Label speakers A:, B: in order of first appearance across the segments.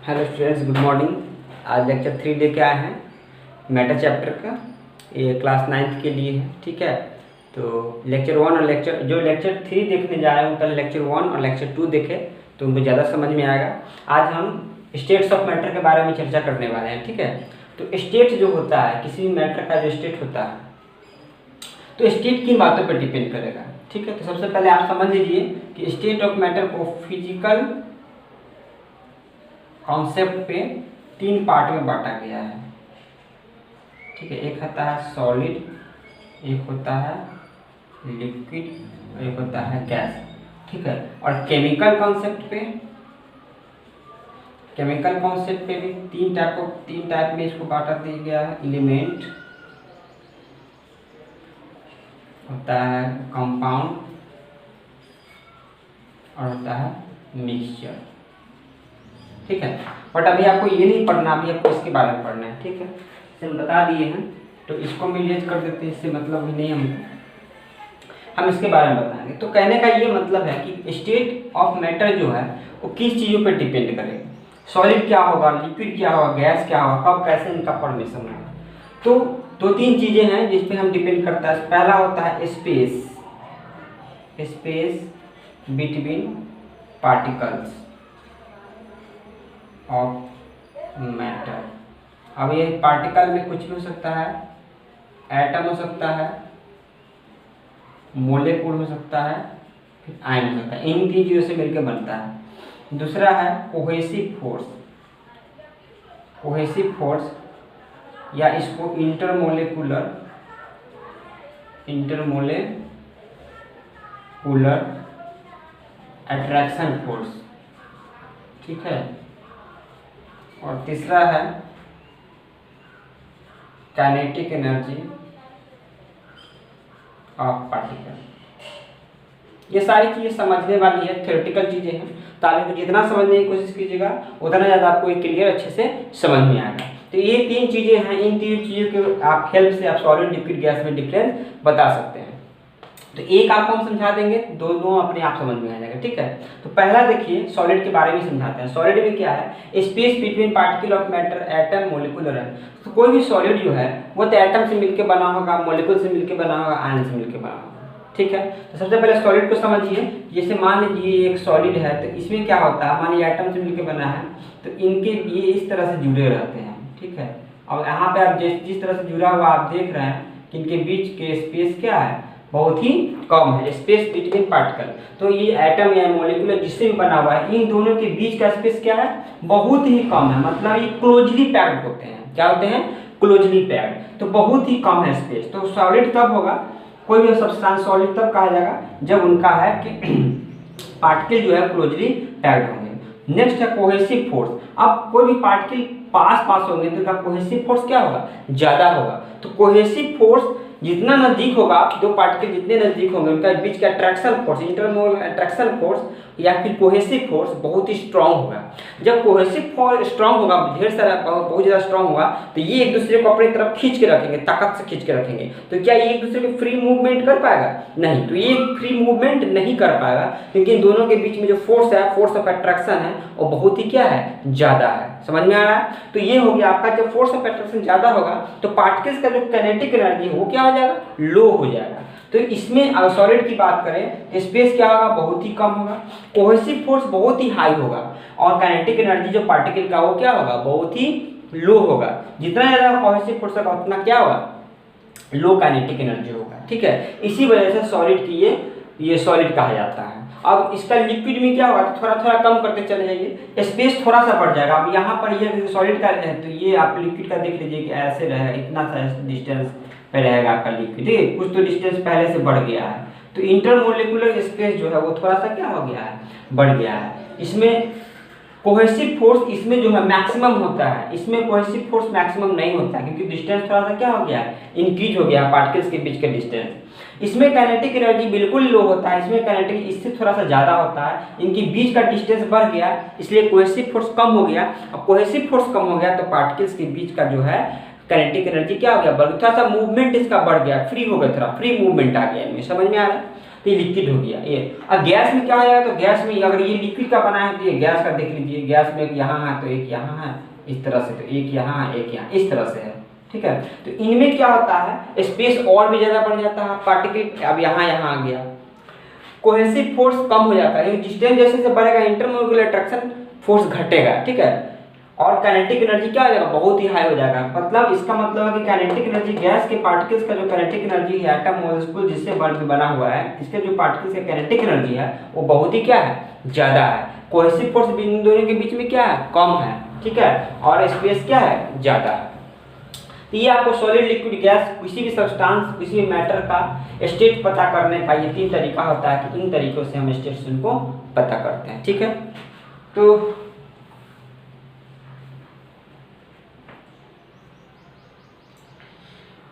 A: Hello students, good morning. आज lecture 3 लेके आए हैं मैटर चैप्टर का। ये क्लास 9th के लिए है, ठीक है। तो लेक्चर 1 और लेक्चर 3 देखने जा रहे हैं, पहले लेक्चर 1 और लेक्चर 2 देखें तो उनको ज़्यादा समझ में आएगा। आज हम स्टेट्स ऑफ मैटर के बारे में चर्चा करने वाले हैं, ठीक है। तो स्टेट जो होता है, किसी भी मैटर का जो स्टेट होता है, तो स्टेट किन बातों पर डिपेंड करेगा, ठीक है। तो सबसे पहले आप समझ लीजिए कि स्टेट ऑफ मैटर को फिजिकल कॉन्सेप्ट पे 3 पार्ट में बांटा गया है, ठीक है। एक होता है सॉलिड, एक होता है लिक्विड, एक होता है गैस, ठीक है। और केमिकल कॉन्सेप्ट पे भी तीन टाइप में इसको बांटा दिया गया है। एलिमेंट होता है, कंपाउंड और होता है मिक्सचर, ठीक है। बट अभी आपको ये नहीं पढ़ना, अभी आपको इसके बारे में पढ़ना है, ठीक है। इसे हम बता दिए हैं तो इसको मिलेज कर देते हैं, इससे मतलब भी नहीं हम इसके बारे में बताएंगे। तो कहने का ये मतलब है कि स्टेट ऑफ मैटर जो है वो किस चीज़ों पर डिपेंड करेगा। सॉलिड क्या होगा, लिक्विड क्या होगा, गैस क्या होगा, कब कैसे इनका फॉर्मेशन होगा। तो 2-3 चीज़ें हैं जिस पे हम डिपेंड करता है। पहला होता है space between particles of matter. अब ये पार्टिकल में कुछ भी हो सकता है, एटम हो सकता है, मोलेकुल हो सकता है, फिर आयन हो सकता है। इन 3 चीज़ों से मिलकर बनता है। दूसरा है कोहेसिव फोर्स या इसको इंटरमोलेकुलर अट्रैक्शन फोर्स, ठीक है। और तीसरा है काइनेटिक एनर्जी ऑफ पार्टिकल। ये सारी चीज़ें समझने वाली है, थ्योरेटिकल चीज़ें हैं। तो आप इनको जितना समझने की कोशिश कीजिएगा उतना ज़्यादा आपको ये क्लियर अच्छे से समझ में आएगा। तो ये 3 चीज़ें हैं, इन 3 चीज़ों के आप हेल्प से आप सॉलिड लिक्विड गैस में डिफरेंस बता सकते हैं। तो एक आपको हम समझा देंगे, दोनों अपने आप समझ में आ जाएगा, ठीक है। तो पहला देखिए सॉलिड के बारे में समझाते हैं। सॉलिड में क्या है, space between particle of matter, atom, molecular है। तो कोई भी सॉलिड जो है वो तो एटम से मिलकर बना होगा, मोलिकुल से मिलकर बना होगा, आयन से मिलकर बना होगा, ठीक है। तो सबसे पहले सॉलिड को समझिए। जैसे मान लीजिए एक सॉलिड है, तो इसमें क्या होता है, मान लीजिए एटम से मिलकर बना है, तो इनके ये इस तरह से जुड़े रहते हैं, ठीक है। और यहाँ पे आप जिस तरह से जुड़ा हुआ आप देख रहे हैं कि इनके बीच के स्पेस क्या है, बहुत ही कम है, स्पेस बिटवीन पार्टिकल। तो ये एटम या मॉलिक्यूल जिससे भी बना हुआ है, इन दोनों के बीच का स्पेस क्या है, बहुत ही कम है। मतलब ये क्लोजली पैक्ड होते हैं। क्या होते हैं, क्लोजली पैक्ड। तो बहुत ही कम है स्पेस। तो सॉलिड तब होगा, कोई भी सब्सटेंस सॉलिड तब कहा जाएगा जब उनका है कि पार्टिकल जो है क्लोजली पैक्ड होंगे। नेक्स्ट है कोहेसिव फोर्स। अब कोई भी पार्टिकल पास होंगे तो इसका कोहेसिव फोर्स क्या होगा, ज़्यादा होगा। तो कोहेसिव फोर्स जितना नजदीक होगा, 2 पार्टिकल जितने नजदीक होंगे उनका बीच का अट्रैक्शन फोर्स, इंटरमोल अट्रैक्शन फोर्स या फिर कोहेसिव फोर्स बहुत ही स्ट्रांग होगा। जब कोहेसिव फोर्स स्ट्रांग होगा, ढेर सारा बहुत ज़्यादा स्ट्रांग होगा, तो ये एक दूसरे को अपनी तरफ खींच के रखेंगे, ताकत से खींच के रखेंगे। तो क्या ये एक दूसरे को फ्री मूवमेंट कर पाएगा, नहीं। तो ये फ्री मूवमेंट नहीं कर पाएगा, क्योंकि दोनों के बीच में जो फोर्स है, फोर्स ऑफ अट्रैक्शन है, वो बहुत ही क्या है, ज़्यादा है। समझ में आ रहा है। तो ये हो गया आपका, जब फोर्स ऑफ अट्रैक्शन ज़्यादा होगा तो पार्टिकल्स का जो काइनेटिक एनर्जी है वो क्या हो जाएगा, लो हो जाएगा। तो इसमें अगर सॉलिड की बात करें, स्पेस क्या होगा, बहुत ही कम होगा, कोहेसिव फोर्स बहुत ही हाई होगा, और काइनेटिक एनर्जी जो पार्टिकल का वो क्या होगा, बहुत ही लो होगा। जितना ज़्यादा कोहेसिव फोर्स होगा उतना क्या होगा, लो काइनेटिक एनर्जी होगा, ठीक है। इसी वजह से सॉलिड की ये सॉलिड कहा जाता है। अब इसका लिक्विड में क्या होगा, तो थोड़ा थोड़ा कम करते चले जाइए, स्पेस थोड़ा सा बढ़ जाएगा। अब यहाँ पर ये सॉलिड का है, तो ये आप लिक्विड का देख लीजिए कि ऐसे रहेगा, इतना सा डिस्टेंस पे रहेगा आपका लिक्विड, ठीक है। कुछ तो डिस्टेंस पहले से बढ़ गया है, तो इंटरमोलिकुलर स्पेस जो है वो थोड़ा सा क्या हो गया है, बढ़ गया है। इसमें कोहेसिव फोर्स इसमें जो है मैक्सिमम होता है, इसमें कोहेसिव फोर्स मैक्सिमम नहीं होता है, क्योंकि डिस्टेंस थोड़ा सा क्या हो गया है, इंक्रीज हो गया पार्टिकल्स के बीच का डिस्टेंस। इसमें काइनेटिक एनर्जी बिल्कुल लो होता है, इसमें काइनेटिक इससे थोड़ा सा ज़्यादा होता है। इनके बीच का डिस्टेंस बढ़ गया, इसलिए कोहेसिव फोर्स कम हो गया। अब कोहेसिव फोर्स कम हो गया तो पार्टिकल्स के बीच का जो है काइनेटिक एनर्जी क्या हो गया, थोड़ा सा मूवमेंट इसका बढ़ गया, फ्री हो गया, थोड़ा फ्री मूवमेंट आ गया इनमें। समझ में आ रहा है। तो ये लिक्विड हो गया ये। अब गैस में क्या हो जाएगा, तो गैस में अगर ये लिक्विड का बना है तो ये गैस का देख लीजिए, गैस में एक यहाँ है तो एक यहाँ है इस तरह से, तो एक यहाँ है एक यहाँ इस तरह से है, ठीक है। तो इनमें क्या होता है, स्पेस और भी ज़्यादा बढ़ जाता है, पार्टिकल अब यहाँ यहाँ आ गया, कोहेसिव फोर्स कम हो जाता है, डिस्टेंस जैसे जैसे बढ़ेगा इंटरमोलिकुलर अट्रैक्शन फोर्स घटेगा, ठीक है। और काइनेटिक एनर्जी क्या हो जाएगा, बहुत ही हाई हो जाएगा। मतलब इसका मतलब है कि काइनेटिक एनर्जी गैस के पार्टिकल्स का जो काइनेटिक एनर्जी है एटम मॉलिक्यूल जिससे बल्ब बना हुआ है, इसके जो पार्टिकल्स का काइनेटिक एनर्जी है वो बहुत ही क्या है, ज़्यादा है। कोहेसिव फोर्स इन दोनों के बीच में क्या है, कम है, ठीक है। और स्पेस क्या है, ज़्यादा है। तो ये आपको सॉलिड लिक्विड गैस किसी भी सब्सटेंस किसी भी मैटर का स्टेट पता करने का ये 3 तरीका होता है कि इन तरीकों से हम स्टेट्स को पता करते हैं, ठीक है। तो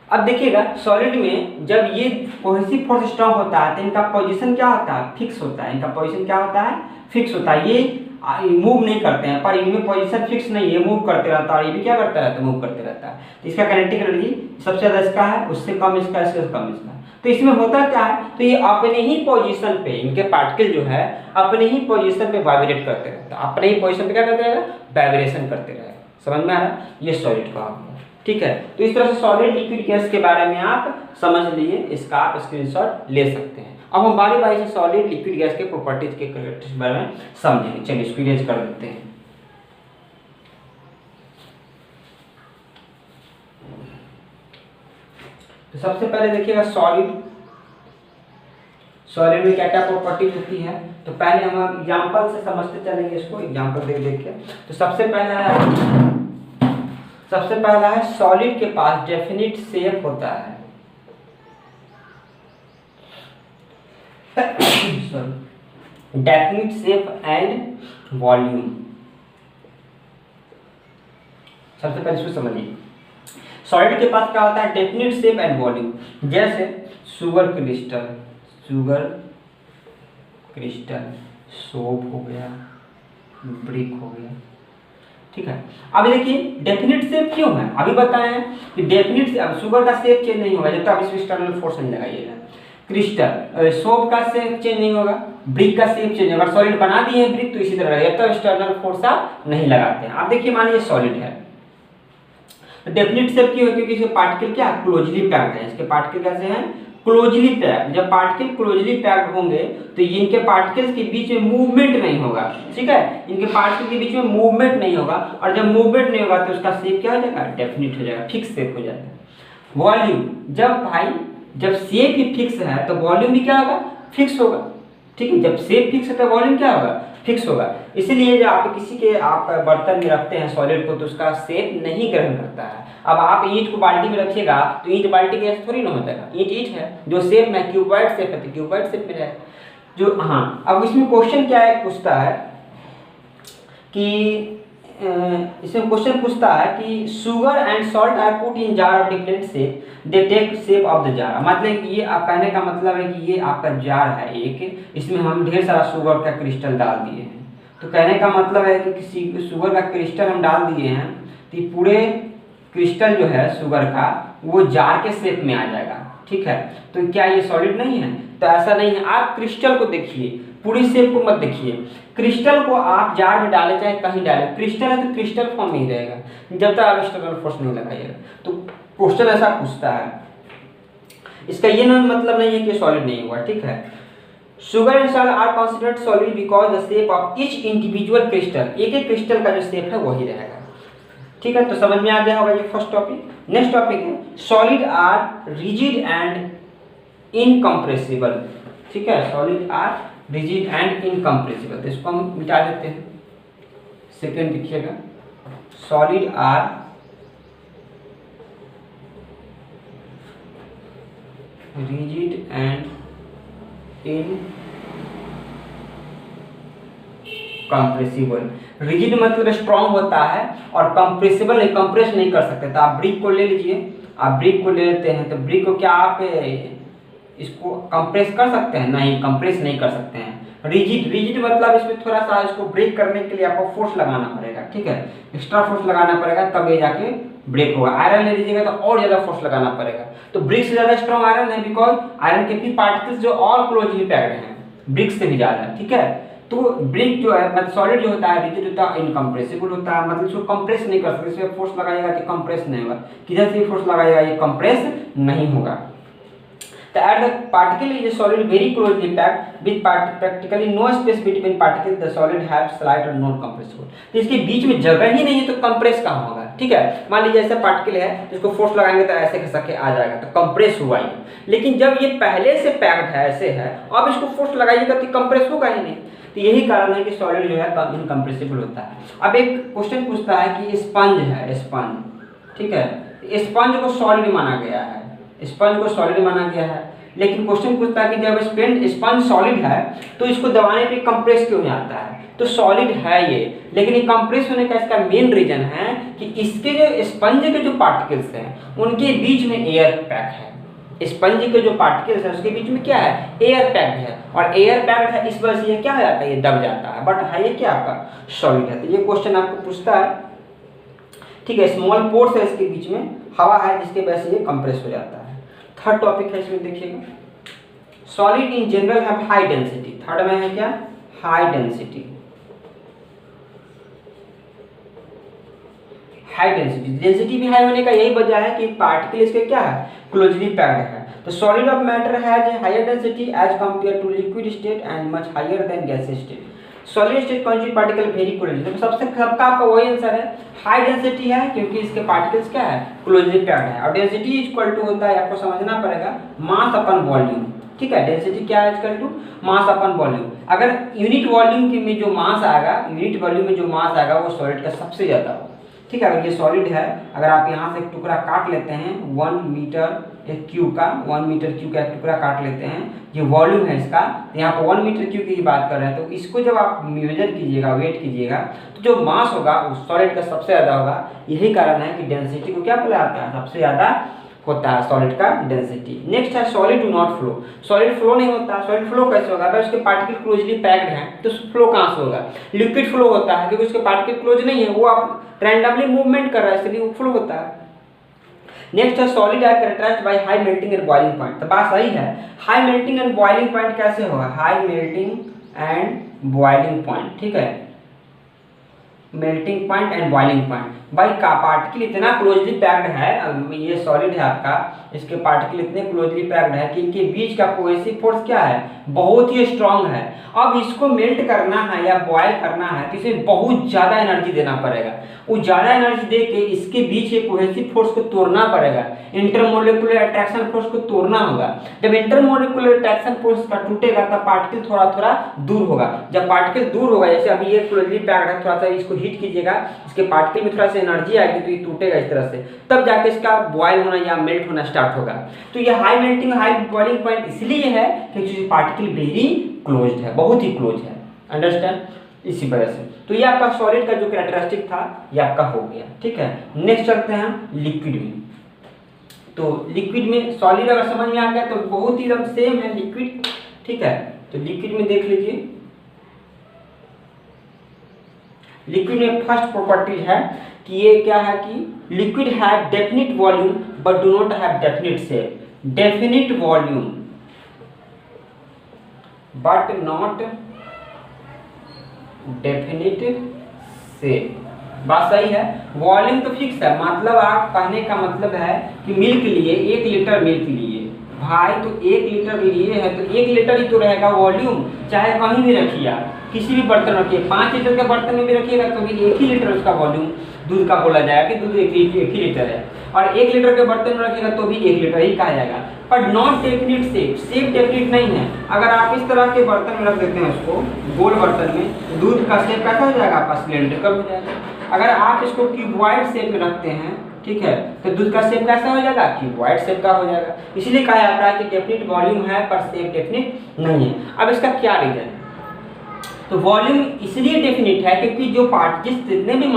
A: अब देखिएगा सॉलिड में जब ये कोहेसिव फोर्स स्ट्रांग होता है तो इनका पोजीशन क्या होता है, फिक्स होता है। इनका पोजीशन क्या होता है, फिक्स होता है। ये मूव नहीं करते हैं, पर इनमें पोजीशन फिक्स नहीं है, मूव करते रहता है। और ये भी क्या करता रहता है, मूव करते रहता है। तो इसका काइनेटिक एनर्जी सबसे ज़्यादा इसका है, उससे कम इसका, इससे कम इसका। तो इसमें होता क्या है, तो ये अपने ही पोजीशन पे इनके पार्टिकल जो है अपने ही पोजीशन पे वाइब्रेट करते रहता है, अपने ही पोजीशन पे क्या करते रहेगा, वाइब्रेशन करते रहेगा। समझ में आ रहा है, ये सॉलिड का हो, ठीक है। तो इस तरह से सॉलिड लिक्विड गैस के बारे में आप समझ लिए, इसका आप स्क्रीनशॉट ले सकते हैं। अब हम बारी बारी से सॉलिड लिक्विड गैस के प्रॉपर्टीज के बारे में समझेंगे। चलिए इसको इरेज कर देते हैं। तो सबसे पहले देखिएगा सॉलिड में क्या क्या प्रॉपर्टीज होती है। तो पहले हम एग्जांपल से समझते चलेंगे इसको, एग्जांपल देख के। तो सबसे पहला है सॉलिड के पास डेफिनिट शेप होता है। Definite shape and volume. सबसे पहले इसको समझिए, सॉलिड के पास क्या होता है, डेफिनिट शेप एंड वॉल्यूम। जैसे शुगर क्रिस्टल, सोप हो गया, ब्रिक हो गया, ठीक है। अब देखिए डेफिनिट शेप क्यों है, अभी बताएं कि डेफिनिट अब शुगर का शेप चेंज नहीं होगा जब तक आप एक्सटर्नल फोर्स नहीं लगाइएगा। क्रिस्टल सोप का शेप चेंज नहीं होगा, ब्रिक का शेप चेंज होगा। सॉलिड बना दिए हैं ब्रिक तो इसी तरह जब तक एक्सटर्नल फोर्स आप नहीं लगाते हैं। आप देखिए मानिए सॉलिड है, डेफिनिट शेप क्यों है, क्योंकि इसके पार्टिकल क्या क्लोजली पैक्ड है। इसके पार्टिकल कैसे हैं, क्लोजली पैक्ड। जब पार्टिकल क्लोजली पैक्ड होंगे तो इनके पार्टिकल्स के बीच में मूवमेंट नहीं होगा, ठीक है। इनके पार्टिकल के बीच में मूवमेंट नहीं होगा, और जब मूवमेंट नहीं होगा तो उसका शेप क्या हो जाएगा, डेफिनिट हो जाएगा, फिक्स शेप हो जाता है। वॉल्यूम, जब शेप ही फिक्स है तो वॉल्यूम भी क्या होगा, फिक्स होगा, ठीक है। जब शेप फिक्स है तो वॉल्यूम क्या होगा, फिक्स होगा। इसीलिए जब आप किसी के आप बर्तन में रखते हैं सॉलिड को तो उसका शेप नहीं ग्रहण करता है। अब आप ईंट को बाल्टी में रखिएगा तो ईंट बाल्टी के ऐसे थोड़ी ना हो जाएगा, ईंट है जो शेप में क्यूबॉइड शेप है तो क्यूबॉइड शेप में रहेगा जो। हाँ, अब इसमें क्वेश्चन क्या है, पूछता है कि इसमें क्वेश्चन पूछता है कि sugar and salt are put in jar of different shape, they take shape of the jar. मतलब ये आप कहने का मतलब है कि ये आपका जार है एक, इसमें हम ढेर सारा शुगर का क्रिस्टल डाल दिए हैं। तो कहने का मतलब है कि किसी शुगर का क्रिस्टल हम डाल दिए हैं तो पूरे क्रिस्टल जो है शुगर का वो जार के शेप में आ जाएगा, ठीक है। तो क्या ये सॉलिड नहीं है, तो ऐसा नहीं है। आप क्रिस्टल को देखिए, पूरी शेप को मत देखिए। क्रिस्टल को आप जार में डाले चाहे कहीं डाले, क्रिस्टल है तो क्रिस्टल फॉर्म में ही रहेगा जब तक आप एक्सटर्नल फोर्स नहीं लगाइएगा। तो क्वेश्चन ऐसा पूछता है, इसका ये मतलब नहीं है कि सॉलिड नहीं हुआ, ठीक है। Sugar and salt are considered solid because the shape of each individual crystal, एक एक क्रिस्टल का जो शेप है वही रहेगा, ठीक है। तो समझ में आ गया होगा ये फर्स्ट टॉपिक। नेक्स्ट टॉपिक है solid are rigid and incompressible, ठीक है। Solid are rigid and incompressible, तो इसको हम मिटा देते हैं। सेकेंड देखिएगा, solid are rigid and incompressible. Rigid मतलब स्ट्रॉन्ग होता है और कंप्रेसिबल नहीं, कंप्रेस नहीं कर सकते। तो आप ब्रिक को ले लीजिए, आप ब्रिक को ले लेते हैं तो ब्रिक को क्या आप इसको कंप्रेस कर सकते हैं, नहीं कंप्रेस नहीं कर सकते हैं। रिजिड मतलब इसमें थोड़ा सा इसको ब्रेक करने के लिए आपको फोर्स लगाना पड़ेगा, ठीक है। एक्स्ट्रा फोर्स लगाना पड़ेगा तब ये जाके ब्रेक होगा। आयरन ले लीजिएगा तो और ज़्यादा फोर्स लगाना पड़ेगा। तो ब्रिक से ज़्यादा स्ट्रॉन्ग आयरन है, बिकॉज आयरन के भी पार्टिकल्स जो और क्लोजली पैक्ड हैं ब्रिक से भी ज़्यादा, ठीक है। तो ब्रिक जो है मतलब सॉलिड जो होता है रिजिड होता है, इनकम्प्रेसिबल होता है, मतलब इसको कंप्रेस नहीं कर सकते। इसमें फोर्स लगाइएगा तो कंप्रेस नहीं होगा, किधर से फोर्स लगाइएगा ये कंप्रेस नहीं होगा। तो at the particle is solid very closely packed with practically no space between particle, the solid have slide और नॉट कंप्रेसिबल। तो इसके बीच में जगह ही नहीं है तो कंप्रेस कहाँ होगा, ठीक है। मान लीजिए ऐसा पार्टिकल है जिसको फोर्स लगाएंगे तो ऐसे खिसक के आ जाएगा, तो कंप्रेस हुआ ही। लेकिन जब ये पहले से पैक्ड है, ऐसे है, अब इसको फोर्स लगाइएगा तो कंप्रेस होगा ही नहीं। तो यही कारण है कि सॉलिड जो है इनकम्प्रेसिबल होता है। अब एक क्वेश्चन पूछता है कि स्पंज है, स्पंज, ठीक है, स्पंज को सॉलिड माना गया है, स्पंज को सॉलिड माना गया है। लेकिन क्वेश्चन पूछता है कि जब स्पंज सॉलिड है तो इसको दबाने पे कंप्रेस क्यों नहीं आता है। तो सॉलिड है ये, लेकिन ये कंप्रेस होने का इसका मेन रीजन है कि इसके जो स्पंज के जो पार्टिकल्स हैं उनके बीच में एयर पैक है। स्पंज के जो पार्टिकल्स है उसके बीच में क्या है, एयर पैक्ड है, और एयर पैक्ड है इस वजह से ये क्या हो जाता है, ये दब जाता है। बट है ये क्या आपका सॉलिड है। तो ये क्वेश्चन आपको पूछता है, ठीक है। स्मॉल पोर्स है इसके बीच में, हवा है जिसके वजह से ये कंप्रेस हो जाता है। थर्ड टॉपिक है इसमें देखिएगा, solid in general have high density. Third में है क्या, high density. High density, density भी हाई होने का यही वजह है कि पार्टिकल इसके क्या है, क्लोजली पैक्ड है। तो solid of matter has higher density as compare to liquid state and much higher than gaseous state. Solid state conjugate particle very closely, तो सबका आपका वही आंसर है, हाई डेंसिटी है क्योंकि इसके पार्टिकल्स क्या है, क्लोजली पैक्ड है। और डेंसिटी इक्वल टू होता है, आपको समझना पड़ेगा, मास अपन वॉल्यूम, ठीक है। डेंसिटी क्या है equal to mass upon volume. अगर यूनिट वॉल्यूम में जो मास आएगा, यूनिट वॉल्यूम में जो मास आएगा वो सॉलिड का सबसे ज़्यादा होगा, ठीक है। अगर ये सॉलिड है, अगर आप यहाँ से एक टुकड़ा काट लेते हैं 1 मीटर क्यूब का, 1 मीटर क्यूब का एक टुकड़ा काट लेते हैं, ये वॉल्यूम है इसका, तो यहाँ पर 1 मीटर क्यूब की बात कर रहे हैं। तो इसको जब आप मेजर कीजिएगा, वेट कीजिएगा, तो जो मास होगा वो सॉलिड का सबसे ज़्यादा होगा। यही कारण है कि डेंसिटी को क्या बोला जाता है, सबसे ज़्यादा होता है सॉलिड का डेंसिटी। नेक्स्ट है solid do not flow. Solid flow नहीं होता। सॉलिड फ्लो कैसे होगा, अगर उसके पार्टिकल क्लोजली पैक्ड हैं तो फ्लो कहाँ से होगा। लिक्विड फ्लो होता है क्योंकि उसके पार्टिकल क्लोज नहीं है, वो आप रैंडमली मूवमेंट कर रहा है, इसलिए वो फ्लो होता है। नेक्स्ट है solid are characterised by high melting and boiling point. तो बात सही है, high melting and boiling point कैसे होगा, high melting and boiling point, ठीक है, melting point and boiling point. भाई का पार्टिकल इतना क्लोजली पैक्ड है, ये सॉलिड है आपका, इसके पार्टिकल इतने क्लोजली पैक्ड है कि इनके बीच का कोहेसिव फोर्स क्या है, बहुत ही स्ट्रांग है। अब इसको मेल्ट करना है या बॉयल करना है तो इसे बहुत ज़्यादा एनर्जी देना पड़ेगा। वो ज़्यादा एनर्जी दे के इसके बीच के कोहेसिव फोर्स को तोड़ना पड़ेगा, इंटरमोलिकुलर अट्रैक्शन फोर्स को तोड़ना होगा। जब इंटरमोलिकुलर अट्रैक्शन फोर्स का टूटेगा तब पार्टिकल थोड़ा थोड़ा दूर होगा। जब पार्टिकल दूर होगा, जैसे अभी ये क्लोजली पैक्ड है, थोड़ा सा इसको हीट कीजिएगा, इसके पार्टिकल में थोड़ा सा एनर्जी आएगी तो ये टूटेगा इस तरह से, तब जाके इसका बॉयल होना या मेल्ट होना स्टार्ट होगा। तो ये high melting high boiling point इसलिए है क्योंकि पार्टिकल वेरी क्लोज्ड है, बहुत ही क्लोज है, अंडरस्टैंड, इसी वजह से। तो ये आपका सॉलिड का जो कैरेक्टरिस्टिक था ये आपका हो गया, ठीक है। नेक्स्ट चलते हैं हम लिक्विड में। तो लिक्विड में सॉलिड अगर समझ में आ गया तो बहुत ही एकदम सेम है लिक्विड, ठीक है। तो लिक्विड में देख लीजिए, लिक्विड में फर्स्ट प्रॉपर्टी है कि ये क्या है कि liquid have definite volume but do not have definite shape. Definite volume but not definite shape. बात सही है, वॉल्यूम तो फिक्स है, मतलब आप कहने का मतलब है कि मिल्क लिए 1 लीटर मिल्क लिए भाई, तो 1 लीटर लिए है तो 1 लीटर ही तो रहेगा वॉल्यूम, चाहे कहीं भी रखिए आप, किसी भी बर्तन रखिए, 5 लीटर के बर्तन में भी रखिएगा तो भी 1 ही लीटर उसका वॉल्यूम दूध का बोला जाएगा कि दूध 1 ही लीटर है। और 1 लीटर के बर्तन में रखिएगा तो भी 1 लीटर ही कहा जाएगा। पर not definite shape, shape definite नहीं है। अगर आप इस तरह के बर्तन में रख देते हैं उसको, गोल बर्तन में, दूध का शेप कैसा हो जाएगा आपका, सिलेंड्रिकल हो जाएगा। अगर आप इसको क्यूबॉइड शेप में रखते हैं, ठीक है, तो दूध का शेप कैसा हो जाएगा, क्यूबॉइड शेप का हो जाएगा। इसलिए कहा जाता है कि डेफिनिट वॉल्यूम है पर शेप डेफिनिट नहीं है। अब इसका क्या रीजन है, तो वॉल्यूम इसलिए डेफिनिट है क्योंकि जो जितने भी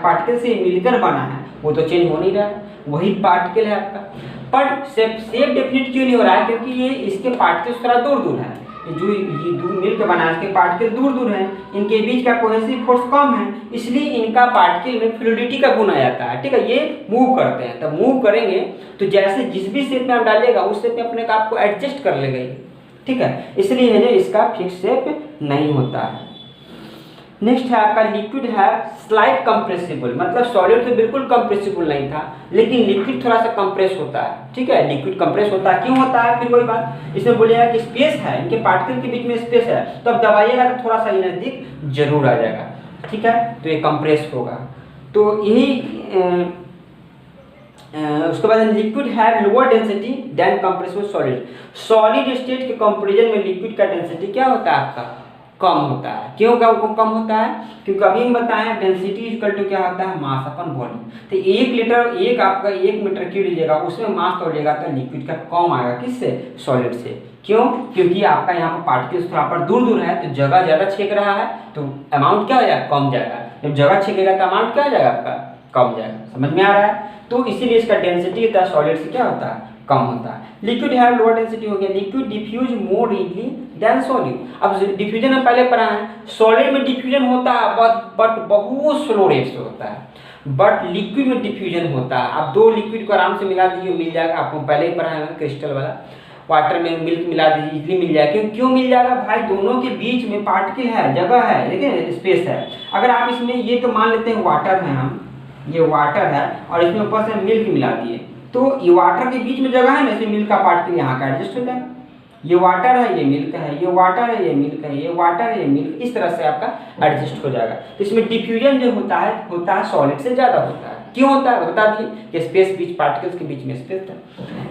A: पार्टिकल से मिलकर बना है वो तो चेंज हो नहीं रहा है, वही पार्टिकल है आपका। पर शेप डेफिनिट क्यों नहीं हो रहा है, क्योंकि ये इसके पार्टिकल्स थोड़ा दूर दूर है, जो ये मिल्क बना इसके पार्टिकल दूर दूर हैं, इनके बीच का कोहेसिव फोर्स कम है, इसलिए इनका पार्टिकल में फ्लूइडिटी का गुण आ जाता है। ठीक है, ये मूव करते हैं, तब मूव करेंगे तो जैसे जिस भी शेप में आप डालिएगा उस शेप में अपने आप को एडजस्ट कर लेगा ये। ठीक है, इसलिए है जो इसका फिक्स शेप नहीं होता है। नेक्स्ट है आपका लिक्विड है स्लाइट कंप्रेसिबल, मतलब सॉलिड तो बिल्कुल कंप्रेसिबल नहीं था, लेकिन लिक्विड थोड़ा सा कंप्रेस होता है। ठीक है, लिक्विड कंप्रेस होता है, क्यों होता है? फिर वही बात, इसमें बोलेगा कि स्पेस है, इनके पार्टिकल के बीच में स्पेस है, तो अब दबाइएगा तो थोड़ा सा ये नजदीक जरूर आ जाएगा। ठीक है, तो ये कंप्रेस होगा। तो यही उसके बाद लिक्विड है lower density than compressible solid. Solid state के कंपैरिजन में लिक्विड का डेंसिटी क्या होता है आपका? कम होता है। क्यों कम होता है? क्योंकि अभी हम बताएं डेंसिटी इक्वल टू क्या होता है? मास अपन वॉल्यूम। तो 1 लीटर आपका 1 मीटर क्यूब लीजिएगा, उसमें मास तोड़िएगा तो लिक्विड का कम आएगा, किससे? सॉलिड से। क्यों? क्योंकि आपका यहाँ पर पार्टिकल्स थोड़ा पर दूर है, तो जगह ज़्यादा छेक रहा है, तो अमाउंट क्या हो जाएगा? कम जाएगा। जब जगह छेकेगा तो अमाउंट क्या हो जाएगा आपका? कम जाएगा। समझ में आ रहा है? तो इसीलिए इसका डेंसिटी होता है सॉलिड से क्या होता है? कम होता है। लिक्विड है लोअर डेंसिटी हो गया। Liquid diffuse more easily than solid. अब डिफ्यूजन हम पहले पढ़ा है, सॉलिड में डिफ्यूजन होता है बट बहुत स्लो रेट से होता है, बट लिक्विड में डिफ्यूजन होता है। आप 2 लिक्विड को आराम से मिला दीजिए, मिल जाएगा। आपको पहले ही पढ़ा है क्रिस्टल वाला, वाटर में मिल्क मिला दीजिए, इजीली मिल जाएगा। क्यों मिल जाएगा भाई? दोनों के बीच में पार्टिकल है, जगह है, देखिए स्पेस है। अगर आप इसमें ये तो मान लेते हैं वाटर है, हम ये वाटर है और इसमें ऊपर से मिल्क मिला दिए, तो ये वाटर के बीच में जगह है ना, इसमें मिल्क का पार्टिकल यहाँ का एडजस्ट हो जाएगा। ये वाटर है, ये मिल्क है, ये वाटर है, ये मिल्क है, ये वाटर है, ये मिल्क, इस तरह से आपका एडजस्ट हो जाएगा। तो इसमें डिफ्यूजन जो होता है सॉलिड से ज़्यादा होता है। क्यों होता है बता दिए कि स्पेस बीच पार्टिकल्स के बीच में स्पेस था।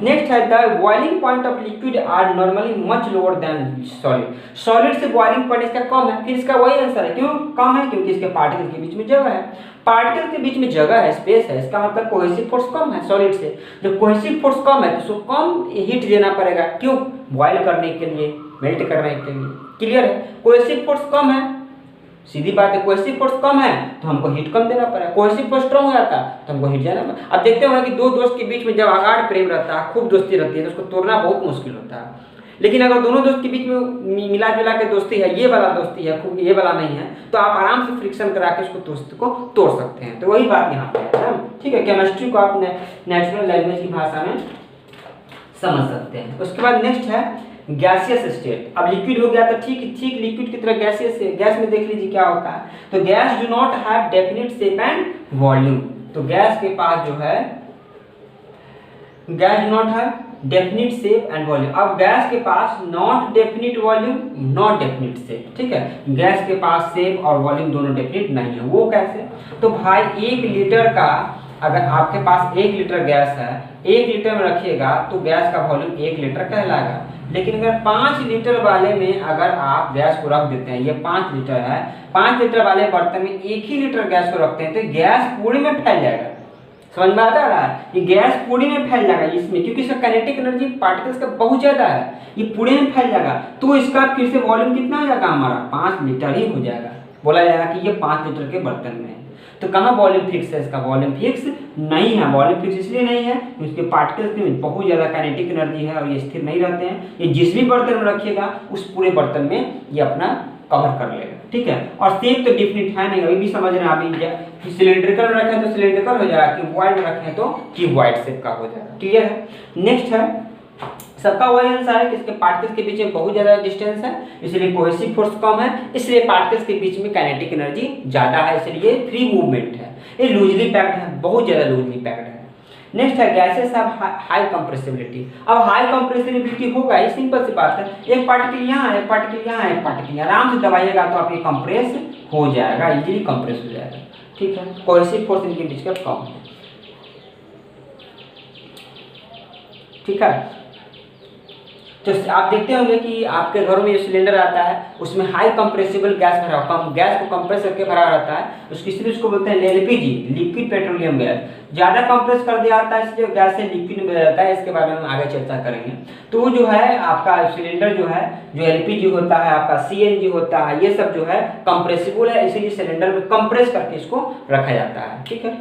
A: नेक्स्ट है the boiling point of liquid are normally much lower than solid. Solid से बॉइलिंग पॉइंट इसका कम है, फिर इसका वही आंसर है। क्यों कम है? क्योंकि इसके पार्टिकल के बीच में जगह है। पार्टिकल के बीच में जगह है, स्पेस है, इसका मतलब कोहेसिव फोर्स कम है सॉलिड से। जब कोहेसिव फोर्स कम है तो उसको कम हीट देना पड़ेगा। क्यों? बॉयल करने के लिए, मेल्ट करने के लिए। क्लियर है? कोहेसिव फोर्स कम है, सीधी बात है। कोहेसिव फोर्स कम है तो हमको हीट कम देना पड़ेगा। कोहेसिव फोर्स स्ट्रांग हो जाता है तो हमको हीट देना पड़ेगा। अब देखते हो कि 2 दोस्त के बीच में जब आगाढ़ प्रेम रहता है, खूब दोस्ती रहती है, तो उसको तोड़ना बहुत मुश्किल होता है। लेकिन अगर दोनों दोस्त के बीच में मिला जुला के दोस्ती है, ये वाला दोस्ती है, खूब ये वाला नहीं है, तो आप आराम से फ्रिक्शन करा के उसको दोस्त को तोड़ सकते हैं। तो वही बात यहाँ पे है। ठीक है, केमिस्ट्री को आप नेचुरल लैंग्वेज की भाषा में समझ सकते हैं। उसके बाद नेक्स्ट है गैसियस स्टेट। अब लिक्विड हो गया तो ठीक लिक्विड की तरह गैसियस है। गैस में देख लीजिए क्या होता है। तो gas do not have definite shape and volume. तो गैस के पास जो है gas do not have definite shape and volume. अब गैस के पास not definite volume, not definite shape. ठीक है, गैस के पास शेप और वॉल्यूम दोनों डेफिनिट नहीं है। वो कैसे? तो भाई 1 लीटर का, अगर आपके पास 1 लीटर गैस है, 1 लीटर में रखिएगा तो गैस का वॉल्यूम 1 लीटर कहलाएगा। लेकिन अगर 5 लीटर वाले में अगर आप गैस को रख देते हैं, ये 5 लीटर है, 5 लीटर वाले बर्तन में 1 ही लीटर गैस को रखते हैं, तो गैस पूरे में फैल जाएगा। समझ में आता रहा है? ये गैस पूरे में फैल जाएगा इसमें, क्योंकि इसका काइनेटिक एनर्जी पार्टिकल्स का बहुत ज़्यादा है, ये पूरे में फैल जाएगा। तो इसका फिर से वॉल्यूम कितना हो जाएगा? हमारा 5 लीटर ही हो जाएगा। बोला जाएगा कि ये 5 लीटर के बर्तन में है। तो कहाँ वॉल्यूम फिक्स है? इसका वॉल्यूम फिक्स नहीं है। वॉल्यूम फिक्स इसलिए नहीं है कि उसके पार्टिकल्स में बहुत ज़्यादा काइनेटिक एनर्जी है और ये स्थिर नहीं रहते हैं। ये जिस भी बर्तन में रखिएगा उस पूरे बर्तन में ये अपना कवर कर लेगा। ठीक है, और शेप तो डिफिनिट है नहीं, अभी भी समझ रहे हैं। अभी सिलेंड्रिकल में रखें तो सिलेंड्रिकल हो जाएगा, क्यूबॉइड में रखें तो क्यूबॉइड शेप का हो जाएगा। क्लियर है? नेक्स्ट है, सबका वही आंसर है कि इसके पार्टिकल्स के बीच में बहुत ज़्यादा डिस्टेंस है, इसलिए कोहेसिव फोर्स कम है, इसलिए पार्टिकल्स के बीच में काइनेटिक एनर्जी ज़्यादा है, इसलिए फ्री मूवमेंट है। ये लूजली पैक्ड है, बहुत ज़्यादा लूजली पैक्ड है। नेक्स्ट है गैसेस हैव हाई कंप्रेसिबिलिटी। अब हाई कंप्रेसिबिलिटी होगा, ये सिंपल सी बात है। एक पार्टिकल यहाँ है, एक पार्टिकल यहाँ है, एक पार्टिकल यहाँ, आराम से दबाइएगा तो आप ये कंप्रेस हो जाएगा, इजीली कंप्रेस हो जाएगा। ठीक है, कोहेसिव फोर्स इनके बीच का कम है। ठीक है, तो आप देखते होंगे कि आपके घरों में जो सिलेंडर आता है उसमें हाई कंप्रेसिबल गैस भरा, गैस को कंप्रेस करके भरा रहता है, उसको बोलते हैं एलपीजी, लिक्विड पेट्रोलियम गैस। ज़्यादा कंप्रेस कर दिया जाता है इसलिए गैस से लिक्विड में जाता है। इसके बारे में हम आगे चर्चा करेंगे। तो वो जो है आपका सिलेंडर जो है, जो एलपीजी होता है, आपका सीएनजी होता है, ये सब जो है कंप्रेसिबल है, इसीलिए सिलेंडर में कंप्रेस करके इसको रखा जाता है। ठीक है,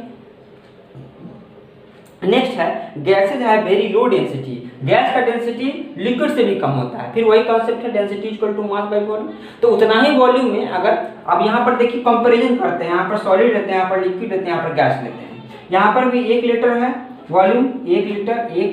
A: नेक्स्ट है गैसेज है वेरी लो डेंसिटी। गैस का डेंसिटी लिक्विड से भी कम होता है। फिर वही कॉन्सेप्ट है, density equal to mass by volume. तो उतना ही वॉल्यूम में अगर अब यहाँ पर देखिए कंपैरिजन करते हैं, यहाँ पर सॉलिड लेते हैं, यहाँ पर लिक्विड लेते हैं, यहाँ पर गैस लेते हैं। यहाँ पर भी 1 लीटर है वॉल्यूम, 1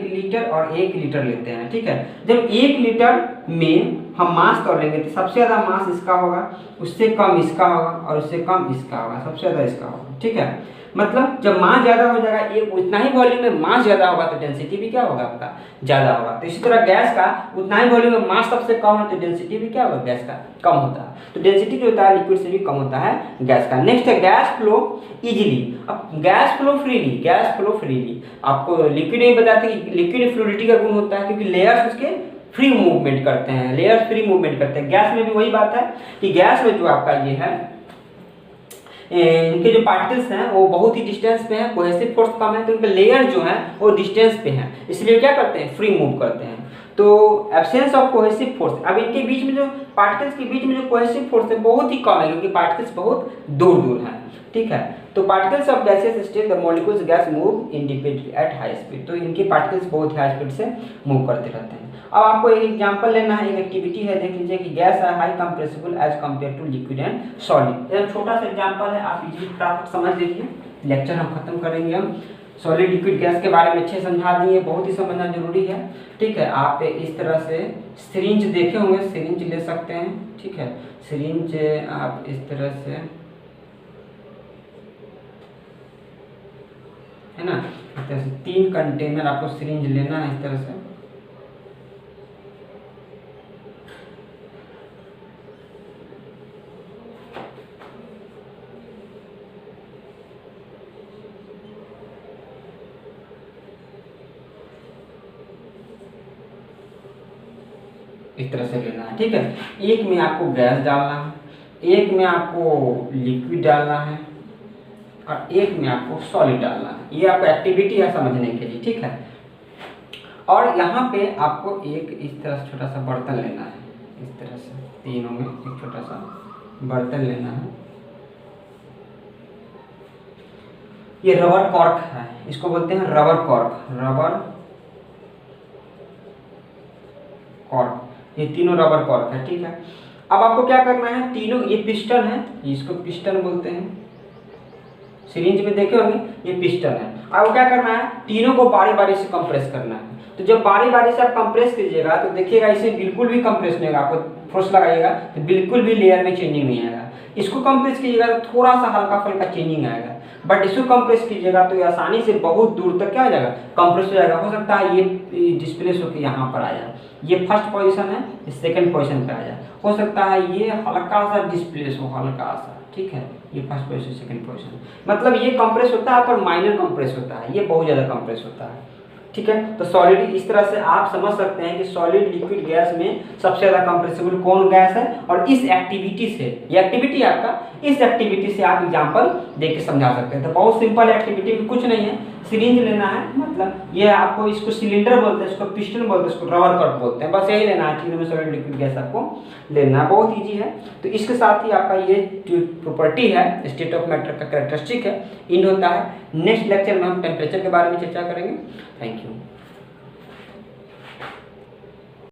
A: लीटर और 1 लीटर लेते हैं, ठीक है। जब 1 लीटर में हम मास तोड़ लेंगे तो सबसे ज़्यादा मास इसका होगा, उससे कम इसका होगा और उससे कम इसका होगा, सबसे ज़्यादा इसका होगा, ठीक है। मतलब जब मास ज़्यादा हो जाएगा, एक उतना ही वॉल्यूम में मास ज़्यादा होगा तो डेंसिटी भी क्या होगा आपका ज़्यादा होगा। तो इसी तरह गैस का उतना ही वॉल्यूम में मास सबसे कम है तो डेंसिटी भी क्या होगा गैस का कम होता है। तो डेंसिटी जो होता है लिक्विड से भी कम होता है गैस का। नेक्स्ट है गैस फ्लो इजीली। अब गैस फ्लो फ्रीली आपको लिक्विड में बताते हैं कि लिक्विड फ्लूइडिटी का गुण होता है क्योंकि लेयर्स उसके फ्री मूवमेंट करते हैं, लेयर्स फ्री मूवमेंट करते हैं। गैस में भी वही बात है कि गैस में जो आपका ये है इनके जो पार्टिकल्स हैं वो बहुत ही डिस्टेंस पे हैं, कोहेसिव फोर्स कम है तो इनके लेयर जो हैं वो डिस्टेंस पे हैं, इसलिए क्या करते हैं फ्री मूव करते हैं। तो एब्सेंस ऑफ कोहेसिव फोर्स, अब इनके बीच में जो पार्टिकल्स के बीच में जो कोहेसिव फोर्स है बहुत ही कम है क्योंकि पार्टिकल्स बहुत दूर दूर हैं, ठीक है। तो particles of gases state the molecules gas move independently at high speed, तो इनके पार्टिकल्स बहुत हाई स्पीड से मूव करते रहते हैं। अब आपको एक एग्जांपल लेना है, एक एक्टिविटी है, देख लीजिए कि गैस है high compressible as compare to liquid and solid. एक छोटा सा एग्जांपल है, आप इजीली फटाफट समझ लीजिए। लेक्चर हम खत्म करेंगे, हम सॉलिड लिक्विड गैस के बारे में अच्छे समझा दिए, बहुत ही समझना जरूरी है, ठीक है। आप इस तरह से सिरिंज देखे होंगे, सिरिंज ले सकते हैं, ठीक है। सिरिंज आप इस तरह से, है ना, इस तरह से 3 कंटेनर आपको सिरिंज लेना है इस तरह से, इस तरह से लेना है, ठीक है। एक में आपको गैस डालना है, एक में आपको लिक्विड डालना है और एक में आपको सॉलिड डालना है। ये आपको एक्टिविटी है समझने के लिए, ठीक है। और यहाँ पे आपको एक इस तरह से छोटा सा बर्तन लेना है, इस तरह से तीनों में एक छोटा सा बर्तन लेना है। ये रबर कॉर्क है, इसको बोलते हैं रबर कॉर्क, रबर कॉर्क, ये तीनों रबर कॉर्क है, ठीक है। अब आपको क्या करना है, तीनों, ये पिस्टन है, इसको पिस्टन बोलते हैं, सिरिंज में देखे होंगे ये पिस्टन है। अब क्या करना है, तीनों को बारी बारी से कंप्रेस करना है। तो जब बारी बारी से आप कंप्रेस कीजिएगा तो देखिएगा इसे बिल्कुल भी कंप्रेस नहीं होगा, आपको फोर्स लगाइएगा तो बिल्कुल भी लेयर में चेंजिंग नहीं आएगा। इसको कंप्रेस कीजिएगा तो थोड़ा सा हल्का फुल्का चेंजिंग आएगा, बट इसको कंप्रेस कीजिएगा तो ये आसानी से बहुत दूर तक क्या हो जाएगा, कंप्रेस हो जाएगा। हो सकता है ये डिस्प्लेस होकर यहाँ पर आ जाए, ये फर्स्ट पोजीशन है, ये सेकंड पोजीशन पे आ जाए। हो सकता है ये हल्का सा डिस्प्लेस हो, हल्का सा, ठीक है। ये फर्स्ट पोजीशन सेकंड पोजीशन, मतलब ये कंप्रेस होता है पर माइनर कंप्रेस होता है, ये बहुत ज़्यादा कंप्रेस होता है, ठीक है। तो सॉलिड, इस तरह से आप समझ सकते हैं कि सॉलिड लिक्विड गैस में सबसे ज़्यादा कंप्रेसिबल कौन गैस है। और इस एक्टिविटी से, ये एक्टिविटी आपका, इस एक्टिविटी से आप एग्जांपल देख के समझा सकते हैं। तो बहुत सिंपल एक्टिविटी में कुछ नहीं है, सिरिंज लेना है, मतलब ये आपको, इसको सिलेंडर बोलते हैं, इसको पिस्टन बोलते हैं, इसको रबर कॉर्क बोलते हैं, बस यही लेना है। तीनों में सॉलिड लिक्विड गैस आपको लेना है, बहुत ईजी है। तो इसके साथ ही आपका ये जो प्रॉपर्टी है स्टेट ऑफ मैटर का कैरेक्टरिस्टिक है, इन होता है। नेक्स्ट लेक्चर में हम टेम्परेचर के बारे में चर्चा करेंगे। Thank you.